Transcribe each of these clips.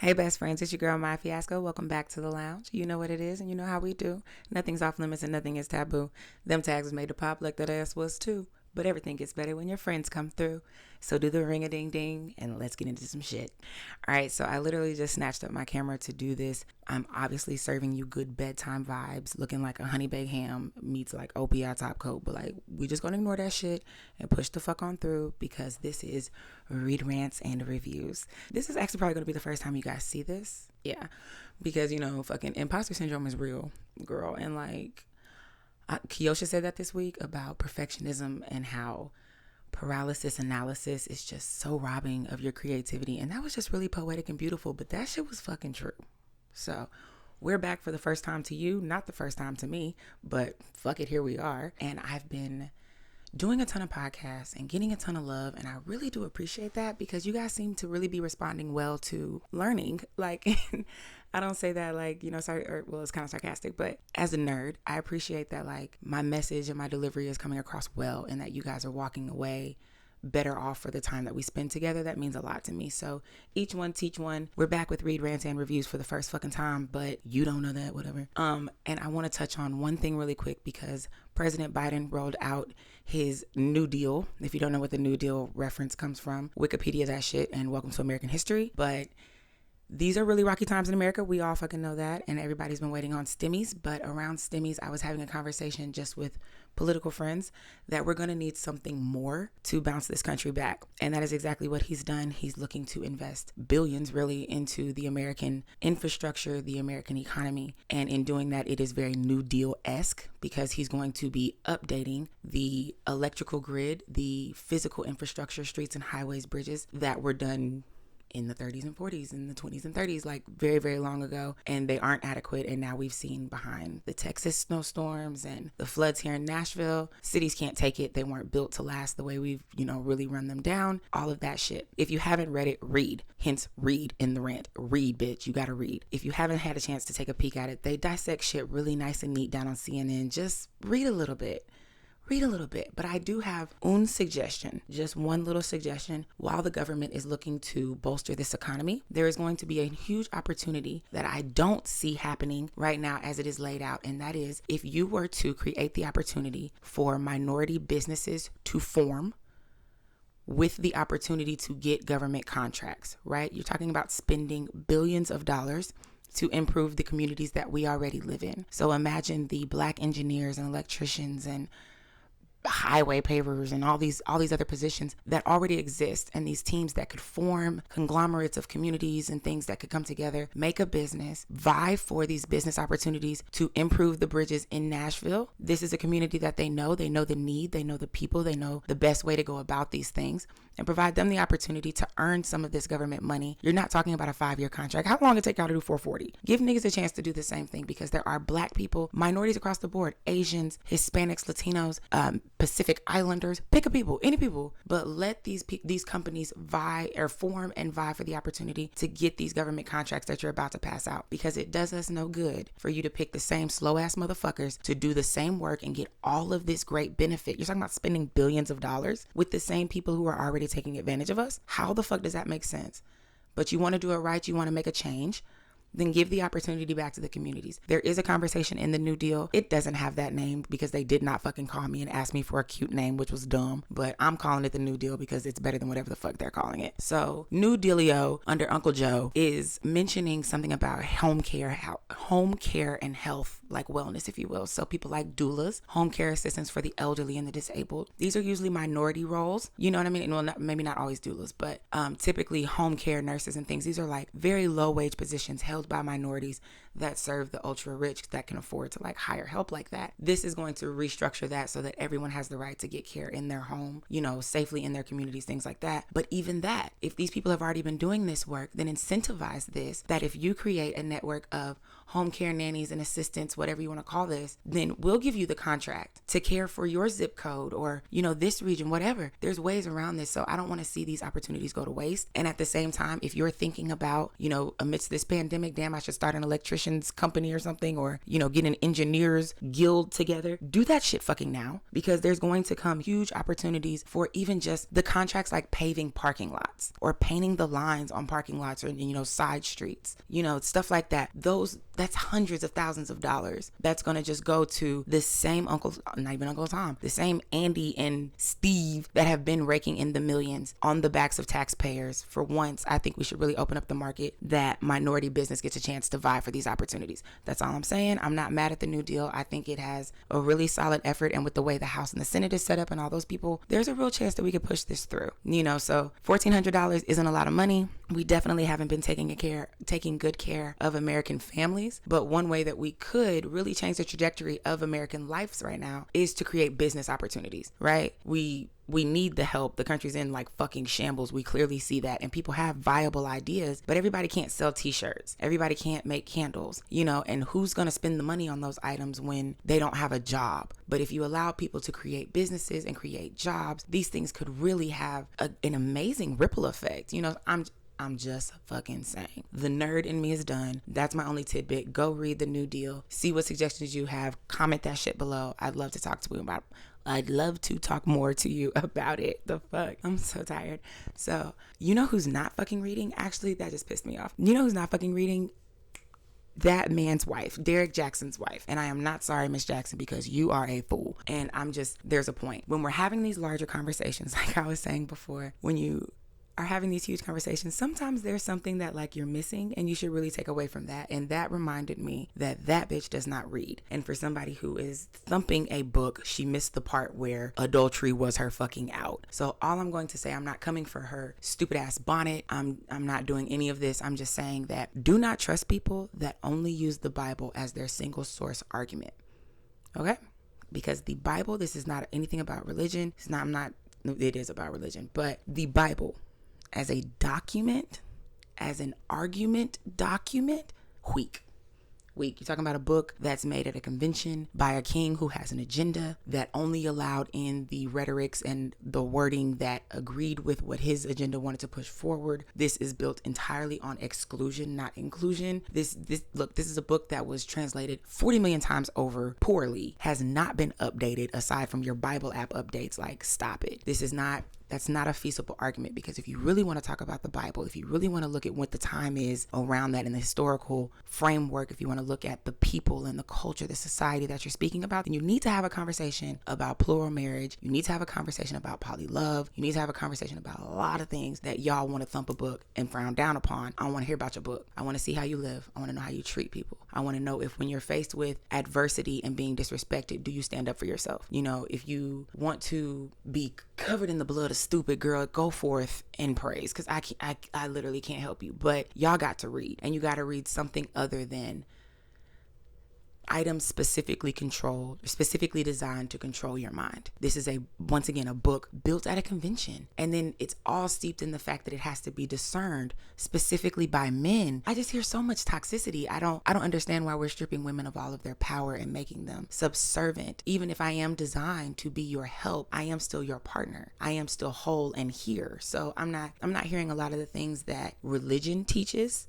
Hey best friends, it's your girl My Fiasco. Welcome back to the lounge. You know what it is and you know how we do. Nothing's off limits and nothing is taboo. Them tags was made to pop like that ass was too. But everything gets better when your friends come through. So do the ring a ding ding and let's get into some shit. Alright, so I literally just snatched up my camera to do this. I'm obviously serving you good bedtime vibes, looking like a honey baked ham meets like OPI top coat. But like, we just gonna ignore that shit and push the fuck on through because this is Read Rants and Reviews. This is actually probably gonna be the first time you guys see this. Yeah, because fucking imposter syndrome is real, girl. And like, Kiyosha said that this week about perfectionism and how paralysis analysis is just so robbing of your creativity. And that was just really poetic and beautiful, but that shit was fucking true. So we're back for the first time to you, not the first time to me, but fuck it, here we are. And I've been doing a ton of podcasts and getting a ton of love, and I really do appreciate that because you guys seem to really be responding well to learning. Like, I don't say that like, sorry, well, it's kind of sarcastic, but as a nerd, I appreciate that like my message and my delivery is coming across well and that you guys are walking away better off for the time that we spend together. That means a lot to me. So each one teach one. We're back with Read Rants and Reviews for the first fucking time, but you don't know that, whatever. And I want to touch on one thing really quick because President Biden rolled out his New Deal. If you don't know what the New Deal reference comes from, Wikipedia that shit and welcome to American history. But these are really rocky times in America. We all fucking know that. And everybody's been waiting on stimmies. But around stimmies, I was having a conversation just with political friends that we're going to need something more to bounce this country back. And that is exactly what he's done. He's looking to invest billions really into the American infrastructure, the American economy. And in doing that, it is very New Deal-esque because he's going to be updating the electrical grid, the physical infrastructure, streets and highways, bridges that were done in the 30s and 40s, in the 20s and 30s, like very, very long ago, and they aren't adequate. And now we've seen behind the Texas snowstorms and the floods here in Nashville, cities can't take it. They weren't built to last the way we've, really run them down, all of that shit. If you haven't read it, read. Hence, read in the rant. Read, bitch. You gotta read. If you haven't had a chance to take a peek at it, they dissect shit really nice and neat down on CNN. Just read a little bit. But I do have one suggestion, just one little suggestion. While the government is looking to bolster this economy, there is going to be a huge opportunity that I don't see happening right now as it is laid out. And that is if you were to create the opportunity for minority businesses to form with the opportunity to get government contracts, right? You're talking about spending billions of dollars to improve the communities that we already live in. So imagine the Black engineers and electricians and highway pavers and all these other positions that already exist, and these teams that could form conglomerates of communities and things that could come together, make a business, vie for these business opportunities to improve the bridges in Nashville. This is a community that they know the need, they know the people, they know the best way to go about these things, and provide them the opportunity to earn some of this government money. You're not talking about a 5-year contract. How long it take y'all to do 440? Give niggas a chance to do the same thing because there are Black people, minorities across the board, Asians, Hispanics, Latinos, Pacific Islanders, pick a people, any people, but let these companies vie or form and vie for the opportunity to get these government contracts that you're about to pass out, because it does us no good for you to pick the same slow ass motherfuckers to do the same work and get all of this great benefit. You're talking about spending billions of dollars with the same people who are already taking advantage of us. How the fuck does that make sense? But you want to do it right, you want to make a change, then give the opportunity back to the communities. There is a conversation in the New Deal. It doesn't have that name because they did not fucking call me and ask me for a cute name, which was dumb. But I'm calling it the New Deal because it's better than whatever the fuck they're calling it. So New Dealio under Uncle Joe is mentioning something about home care and health, like wellness, if you will. So people like doulas, home care assistants for the elderly and the disabled. These are usually minority roles. You know what I mean? Well, maybe not always doulas, but typically home care nurses and things. These are like very low wage positions held by minorities that serve the ultra rich that can afford to like hire help like that. This is going to restructure that so that everyone has the right to get care in their home, safely in their communities, things like that. But even that, if these people have already been doing this work, then incentivize this, that if you create a network of home care nannies and assistants, whatever you want to call this, then we'll give you the contract to care for your zip code or, this region, whatever. There's ways around this. So I don't want to see these opportunities go to waste. And at the same time, if you're thinking about, amidst this pandemic, like, damn, I should start an electrician's company or something, or, you know, get an engineers guild together. Do that shit fucking now, because there's going to come huge opportunities for even just the contracts like paving parking lots or painting the lines on parking lots or, you know, side streets, you know, stuff like that. That's hundreds of thousands of dollars that's going to just go to this same not even Uncle Tom, the same Andy and Steve that have been raking in the millions on the backs of taxpayers. For once, I think we should really open up the market that minority business gets a chance to vie for these opportunities. That's all I'm saying. I'm not mad at the New Deal. I think it has a really solid effort, and with the way the House and the Senate is set up and all those people, there's a real chance that we could push this through. You know, so $1,400 isn't a lot of money. We definitely haven't been taking good care of American families, but one way that we could really change the trajectory of American lives right now is to create business opportunities, right? We need the help. The country's in like fucking shambles. We clearly see that. And people have viable ideas, but everybody can't sell t-shirts. Everybody can't make candles, you know, and who's going to spend the money on those items when they don't have a job? But if you allow people to create businesses and create jobs, these things could really have an amazing ripple effect. You know, I'm just fucking saying. The nerd in me is done. That's my only tidbit. Go read the New Deal. See what suggestions you have. Comment that shit below. I'd love to talk to you about it. I'd love to talk more to you about it. The fuck? I'm so tired. So, you know who's not fucking reading? Actually, that just pissed me off. You know who's not fucking reading? That man's wife, Derek Jackson's wife. And I am not sorry, Miss Jackson, because you are a fool. And there's a point. When we're having these larger conversations, like I was saying before, when you are having these huge conversations, sometimes there's something that like you're missing and you should really take away from that. And that reminded me that bitch does not read. And for somebody who is thumping a book, she missed the part where adultery was her fucking out. So all I'm going to say, I'm not coming for her stupid ass bonnet. I'm not doing any of this. I'm just saying that do not trust people that only use the Bible as their single source argument. Okay? Because the Bible, this is not anything about religion. It is about religion, but the Bible as a document, as an argument document, weak. You're talking about a book that's made at a convention by a king who has an agenda that only allowed in the rhetorics and the wording that agreed with what his agenda wanted to push forward. This is built entirely on exclusion, not inclusion. This is a book that was translated 40 million times over poorly, has not been updated aside from your Bible app updates. Like, stop it. That's not a feasible argument, because if you really want to talk about the Bible, if you really want to look at what the time is around that in the historical framework, if you want to look at the people and the culture, the society that you're speaking about, then you need to have a conversation about plural marriage. You need to have a conversation about poly love. You need to have a conversation about a lot of things that y'all want to thump a book and frown down upon. I want to hear about your book. I want to see how you live. I want to know how you treat people. I want to know if when you're faced with adversity and being disrespected, do you stand up for yourself? You know, if you want to be covered in the blood of stupid, girl, go forth and praise, because I literally can't help you. But y'all got to read, and you got to read something other than items specifically designed to control your mind. This is once again a book built at a convention, and then it's all steeped in the fact that it has to be discerned specifically by men. I just hear so much toxicity. I don't understand why we're stripping women of all of their power and making them subservient. Even if I am designed to be your help, I am still your partner. I am still whole and here. So I'm not hearing a lot of the things that religion teaches.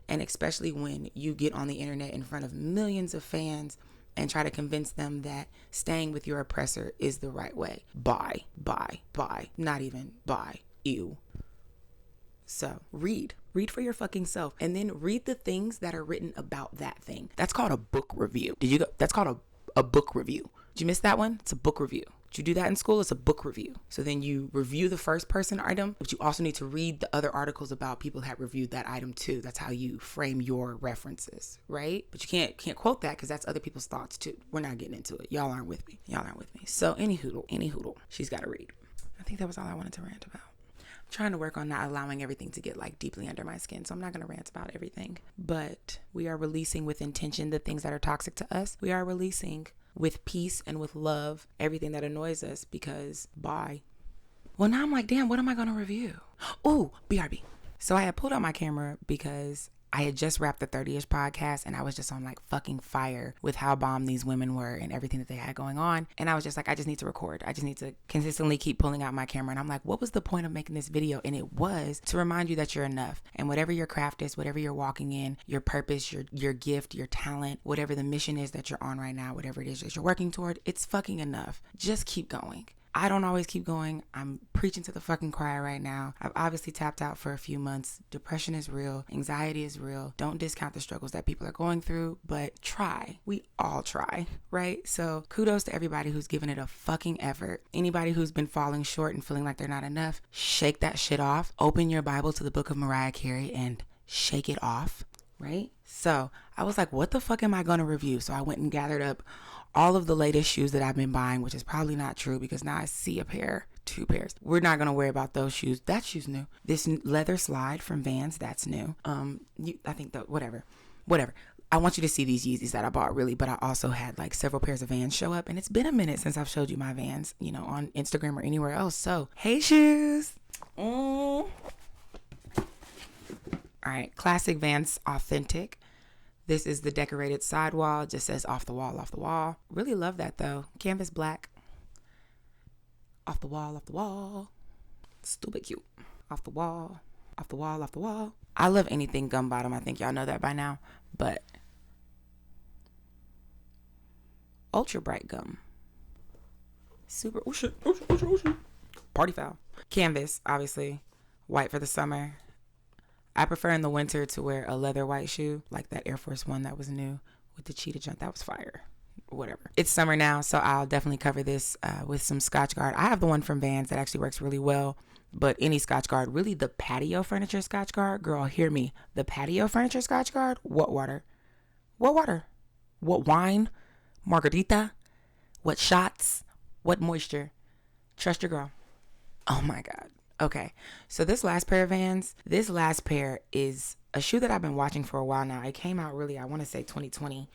And especially when you get on the internet in front of millions of fans and try to convince them that staying with your oppressor is the right way. Bye. Not even bye. Ew. So read for your fucking self, and then read the things that are written about that thing. That's called a book review. That's called a book review. Did you miss that one? It's a book review. Did you do that in school? It's a book review. So then you review the first person item, but you also need to read the other articles about people that reviewed that item too. That's how you frame your references, right? But you can't quote that, because that's other people's thoughts too. We're not getting into it. Y'all aren't with me. So any hoodle, she's got to read. I think that was all I wanted to rant about. I'm trying to work on not allowing everything to get like deeply under my skin, so I'm not going to rant about everything. But we are releasing with intention the things that are toxic to us. We are releasing with peace and with love everything that annoys us, because bye. Well, now I'm like, damn, what am I going to review? Oh, BRB. So I had pulled out my camera because I had just wrapped the 30ish podcast and I was just on like fucking fire with how bomb these women were and everything that they had going on. And I was just like, I just need to record. I just need to consistently keep pulling out my camera. And I'm like, what was the point of making this video? And it was to remind you that you're enough. And whatever your craft is, whatever you're walking in, your purpose, your gift, your talent, whatever the mission is that you're on right now, whatever it is that you're working toward, it's fucking enough. Just keep going. I don't always keep going. I'm preaching to the fucking choir right now. I've obviously tapped out for a few months. Depression is real. Anxiety is real. Don't discount the struggles that people are going through, but try. We all try, right? So kudos to everybody who's given it a fucking effort. Anybody who's been falling short and feeling like they're not enough, shake that shit off. Open your Bible to the book of Mariah Carey and shake it off, right? So I was like, what the fuck am I going to review? So I went and gathered up all of the latest shoes that I've been buying, which is probably not true because now I see a pair, 2 pairs. We're not going to worry about those shoes. That shoe's new. This leather slide from Vans, that's new. I think whatever. I want you to see these Yeezys that I bought really, but I also had like several pairs of Vans show up and it's been a minute since I've showed you my Vans, on Instagram or anywhere else. So, hey shoes. All right, classic Vans authentic. This is the decorated sidewall. It just says off the wall, off the wall. Really love that though. Canvas black. Off the wall, off the wall. Stupid cute. Off the wall, off the wall, off the wall. I love anything gum bottom. I think y'all know that by now. But ultra bright gum. Super. Oh shit. Party foul. Canvas, obviously. White for the summer. I prefer in the winter to wear a leather white shoe, like that Air Force One that was new with the cheetah jump. That was fire. Whatever. It's summer now, so I'll definitely cover this with some Scotch Guard. I have the one from Vans that actually works really well, but any Scotch Guard, really the patio furniture Scotch Guard, girl, hear me. The patio furniture Scotch Guard, what water? What water? What wine? Margarita? What shots? What moisture? Trust your girl. Oh my God. Okay, so this last pair of Vans, this last pair is a shoe that I've been watching for a while now. It came out really, I want to say 2020,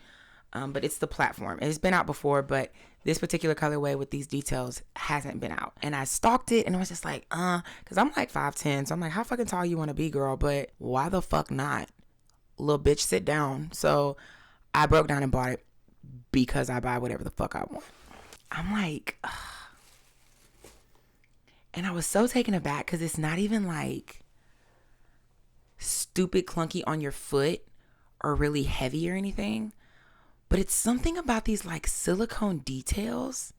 but it's the platform. It's been out before, but this particular colorway with these details hasn't been out. And I stalked it and I was just like, because I'm like 5'10", so I'm like, how fucking tall you want to be, girl? But why the fuck not? Little bitch, sit down. So I broke down and bought it because I buy whatever the fuck I want. I'm like, and I was so taken aback because it's not even like stupid clunky on your foot or really heavy or anything. But it's something about these like silicone details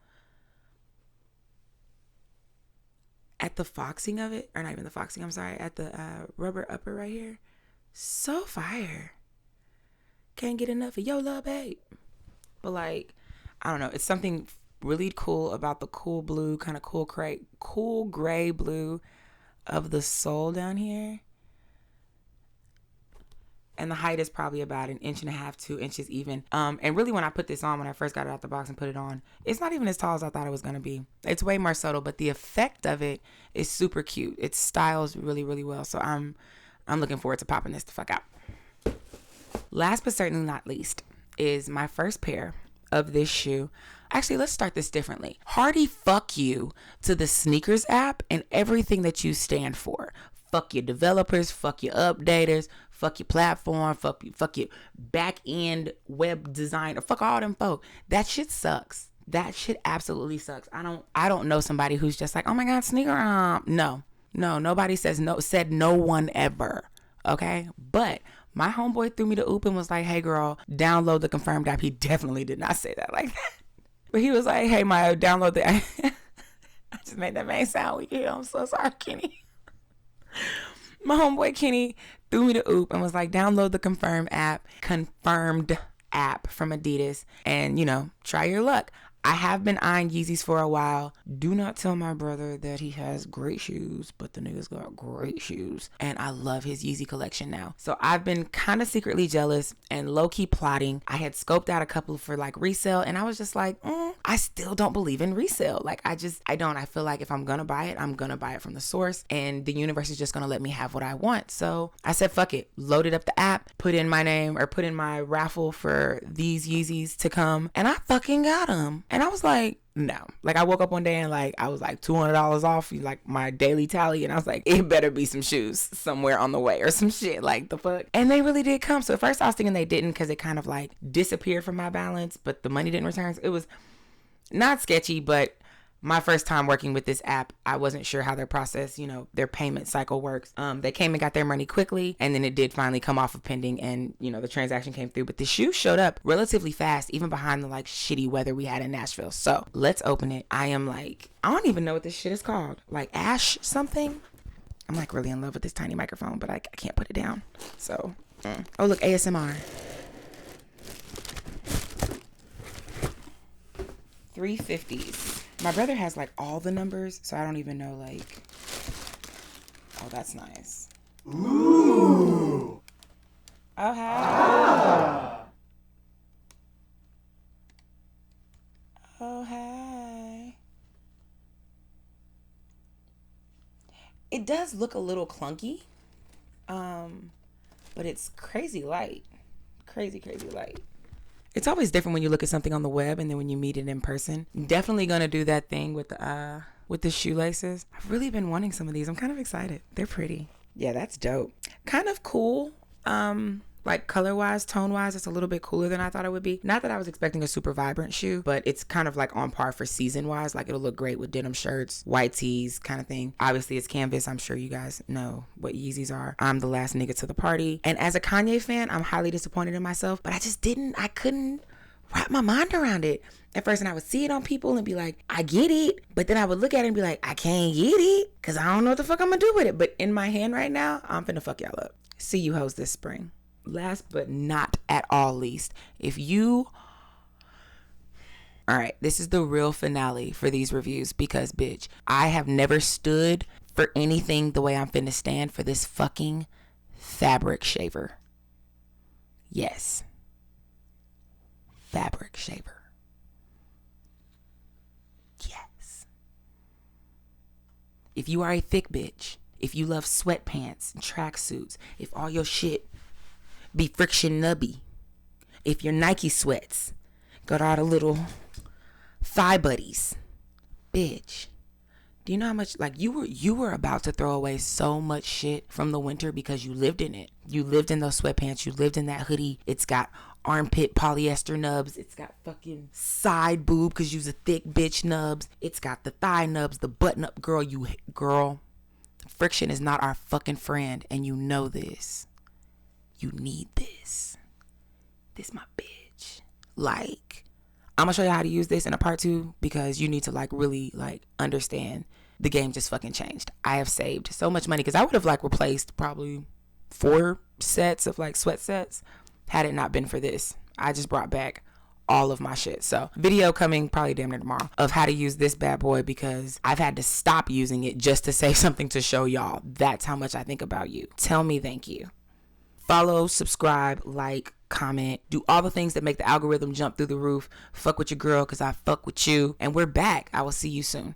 at the foxing of it. Or not even the foxing, I'm sorry. At the rubber upper right here. So fire. Can't get enough of your love, babe. But like, I don't know. It's something really cool about the cool blue, kind of cool gray blue of the sole down here. And the height is probably about 1.5 inches, 2 inches even. And really when I put this on, when I first got it out the box and put it on, it's not even as tall as I thought it was going to be. It's way more subtle, but the effect of it is super cute. It styles really, really well. So I'm looking forward to popping this the fuck out. Last but certainly not least is my first pair of this shoe. Actually, let's start this differently. Hearty fuck you to the sneakers app and everything that you stand for. Fuck your developers, fuck your updaters, fuck your platform, fuck your back end web designer, fuck all them folk. That shit sucks. That shit absolutely sucks. I don't know somebody who's just like, oh my God, sneaker. No, nobody said no one ever. Okay, but my homeboy threw me the oop and was like, hey girl, download the confirmed app. He definitely did not say that like that. But he was like, hey, Maya, download the app. I just made that man sound weird. I'm so sorry, Kenny. My homeboy Kenny threw me the oop and was like, download the confirmed app from Adidas and, try your luck. I have been eyeing Yeezys for a while. Do not tell my brother that he has great shoes, but the nigga's got great shoes. And I love his Yeezy collection now. So I've been kind of secretly jealous and low-key plotting. I had scoped out a couple for like resale and I was just like, I still don't believe in resale. Like, I don't. I feel like if I'm gonna buy it, I'm gonna buy it from the source, and the universe is just gonna let me have what I want. So I said, fuck it. Loaded up the app, put in my name, or put in my raffle for these Yeezys to come, and I fucking got them. And I was like, no. Like, I woke up one day and like I was like $200 off like my daily tally, and I was like, it better be some shoes somewhere on the way or some shit. Like, the fuck. And they really did come. So at first I was thinking they didn't, because it kind of like disappeared from my balance, but the money didn't return. So it was not sketchy, but my first time working with this app, I wasn't sure how their process, their payment cycle works. They came and got their money quickly, and then it did finally come off of pending, and the transaction came through. But the shoe showed up relatively fast, even behind the like shitty weather we had in Nashville. So let's open it. I am like, I don't even know what this shit is called. Like Ash something. I'm like really in love with this tiny microphone, but I can't put it down. So, oh look, ASMR. 350s. My brother has like all the numbers, so I don't even know like. Oh, that's nice. Ooh. Oh, hi. Ah. Oh, hi. It does look a little clunky, but it's crazy light. Crazy light. It's always different when you look at something on the web and then when you meet it in person. Definitely gonna do that thing with the shoelaces. I've really been wanting some of these. I'm kind of excited. They're pretty. Yeah, that's dope. Kind of cool. Like color-wise, tone-wise, it's a little bit cooler than I thought it would be. Not that I was expecting a super vibrant shoe, but it's kind of like on par for season-wise. Like, it'll look great with denim shirts, white tees, kind of thing. Obviously, it's canvas. I'm sure you guys know what Yeezys are. I'm the last nigga to the party. And as a Kanye fan, I'm highly disappointed in myself, but I couldn't wrap my mind around it. At first, and I would see it on people and be like, I get it. But then I would look at it and be like, I can't get it because I don't know what the fuck I'm going to do with it. But in my hand right now, I'm finna fuck y'all up. See you hoes this spring. Last but not at all least, alright, this is the real finale for these reviews, because bitch, I have never stood for anything the way I'm finna stand for this fucking fabric shaver. Yes. Fabric shaver. Yes. If you are a thick bitch, if you love sweatpants and tracksuits, if all your shit be friction nubby, if your Nike sweats got all the little thigh buddies, bitch, do you know how much, like, you were about to throw away so much shit from the winter because you lived in it. You lived in those sweatpants. You lived in that hoodie. It's got armpit polyester nubs. It's got fucking side boob because you's a thick bitch nubs. It's got the thigh nubs, the button up girl. Friction is not our fucking friend, and you know this. You need this. This my bitch. Like, I'm gonna show you how to use this in a part 2, because you need to like really like understand the game just fucking changed. I have saved so much money, because I would have like replaced probably 4 sets of like sweat sets had it not been for this. I just brought back all of my shit. So video coming probably damn near tomorrow of how to use this bad boy, because I've had to stop using it just to save something to show y'all. That's how much I think about you. Tell me thank you. Follow, subscribe, like, comment, do all the things that make the algorithm jump through the roof. Fuck with your girl, because I fuck with you. And we're back. I will see you soon.